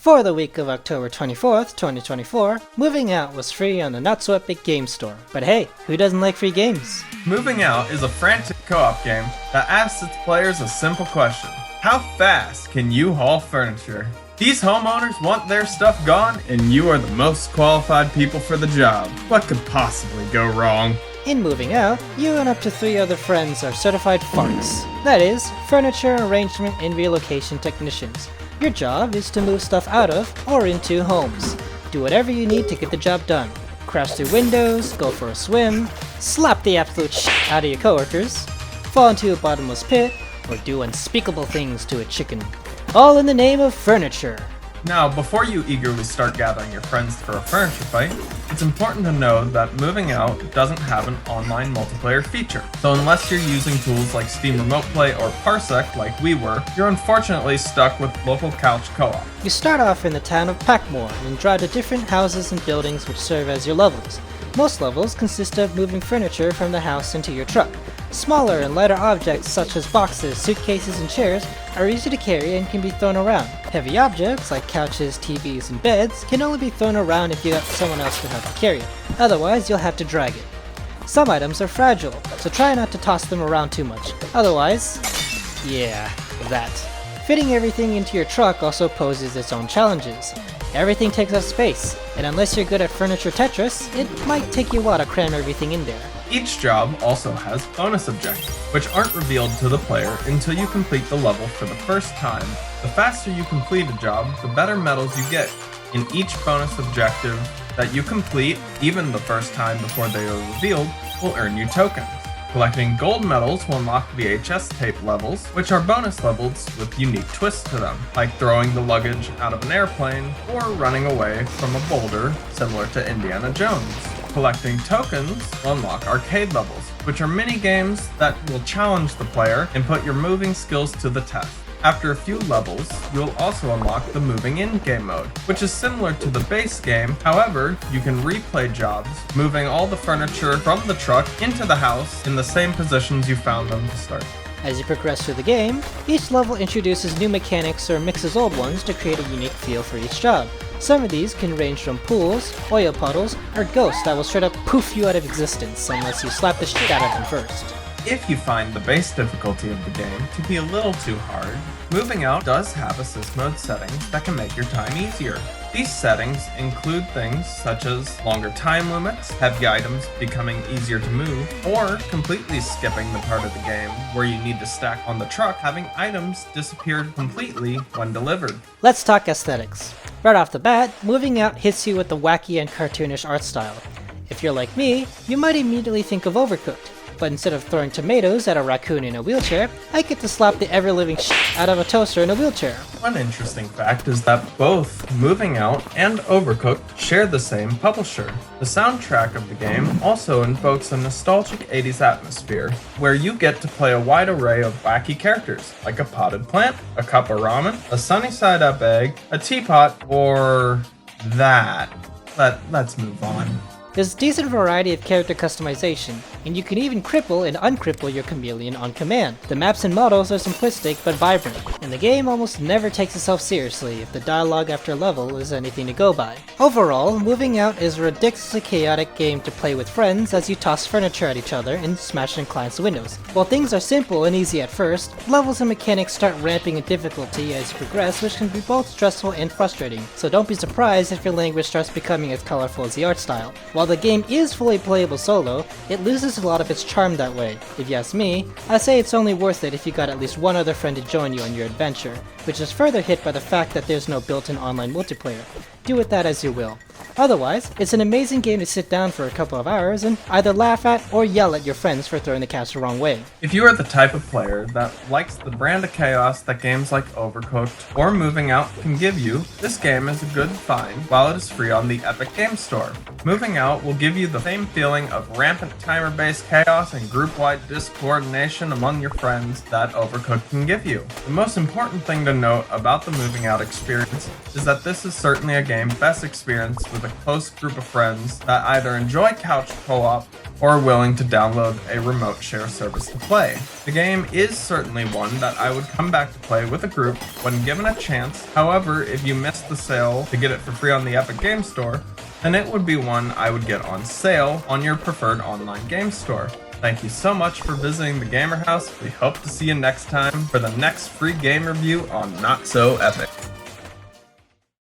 For the week of October 24th, 2024, Moving Out was free on the Not So Epic Game Store. But hey, who doesn't like free games? Moving Out is a frantic co-op game that asks its players a simple question. How fast can you haul furniture? These homeowners want their stuff gone, and you are the most qualified people for the job. What could possibly go wrong? In Moving Out, you and up to 3 other friends are certified FARTs. That is, Furniture Arrangement and Relocation Technicians. Your job is to move stuff out of or into homes. Do whatever you need to get the job done. Crash through windows, go for a swim, slap the absolute shit out of your coworkers, fall into a bottomless pit, or do unspeakable things to a chicken. All in the name of furniture. Now, before you eagerly start gathering your friends for a furniture fight, it's important to know that Moving Out doesn't have an online multiplayer feature. So unless you're using tools like Steam Remote Play or Parsec like we were, you're unfortunately stuck with local couch co-op. You start off in the town of Packmore and drive to different houses and buildings which serve as your levels. Most levels consist of moving furniture from the house into your truck. Smaller and lighter objects such as boxes, suitcases, and chairs are easy to carry and can be thrown around. Heavy objects like couches, TVs, and beds can only be thrown around if you have someone else to help you carry it. Otherwise, you'll have to drag it. Some items are fragile, so try not to toss them around too much. Otherwise, yeah, that. Fitting everything into your truck also poses its own challenges. Everything takes up space, and unless you're good at furniture Tetris, it might take you a while to cram everything in there. Each job also has bonus objectives, which aren't revealed to the player until you complete the level for the first time. The faster you complete a job, the better medals you get. In each bonus objective that you complete, even the first time before they are revealed, will earn you tokens. Collecting gold medals will unlock VHS tape levels, which are bonus levels with unique twists to them, like throwing the luggage out of an airplane or running away from a boulder, similar to Indiana Jones. Collecting tokens will unlock arcade levels, which are mini games that will challenge the player and put your moving skills to the test. After a few levels, you will also unlock the Moving In game mode, which is similar to the base game. However, you can replay jobs, moving all the furniture from the truck into the house in the same positions you found them to start. As you progress through the game, each level introduces new mechanics or mixes old ones to create a unique feel for each job. Some of these can range from pools, oil puddles, or ghosts that will straight up poof you out of existence unless you slap the shit out of them first. If you find the base difficulty of the game to be a little too hard, Moving Out does have assist mode settings that can make your time easier. These settings include things such as longer time limits, heavy items becoming easier to move, or completely skipping the part of the game where you need to stack on the truck, having items disappear completely when delivered. Let's talk aesthetics. Right off the bat, Moving Out hits you with the wacky and cartoonish art style. If you're like me, you might immediately think of Overcooked. But instead of throwing tomatoes at a raccoon in a wheelchair, I get to slap the ever-living shit out of a toaster in a wheelchair. One interesting fact is that both Moving Out and Overcooked share the same publisher. The soundtrack of the game also invokes a nostalgic 80s atmosphere, where you get to play a wide array of wacky characters, like a potted plant, a cup of ramen, a sunny side up egg, a teapot, or that. Let's move on. There's a decent variety of character customization, and you can even cripple and uncripple your chameleon on command. The maps and models are simplistic but vibrant, and the game almost never takes itself seriously if the dialogue after a level is anything to go by. Overall, Moving Out is a ridiculously chaotic game to play with friends as you toss furniture at each other and smash in clients' windows. While things are simple and easy at first, levels and mechanics start ramping in difficulty as you progress, which can be both stressful and frustrating, so don't be surprised if your language starts becoming as colorful as the art style. While the game is fully playable solo, it loses a lot of its charm that way. If you ask me, I say it's only worth it if you got at least one other friend to join you on your adventure, which is further hit by the fact that there's no built-in online multiplayer. Do with that as you will. Otherwise, it's an amazing game to sit down for a couple of hours and either laugh at or yell at your friends for throwing the couch the wrong way. If you are the type of player that likes the brand of chaos that games like Overcooked or Moving Out can give you, this game is a good find while it is free on the Epic Game Store. Moving Out will give you the same feeling of rampant timer-based chaos and group-wide discoordination among your friends that Overcooked can give you. The most important thing to note about the Moving Out experience is that this is certainly a game best experienced with a close group of friends that either enjoy couch co-op or are willing to download a remote share service to play. The game is certainly one that I would come back to play with a group when given a chance. However, if you missed the sale to get it for free on the Epic Game Store, then it would be one I would get on sale on your preferred online game store. Thank you so much for visiting the Gamer House. We hope to see you next time for the next free game review on Not So Epic.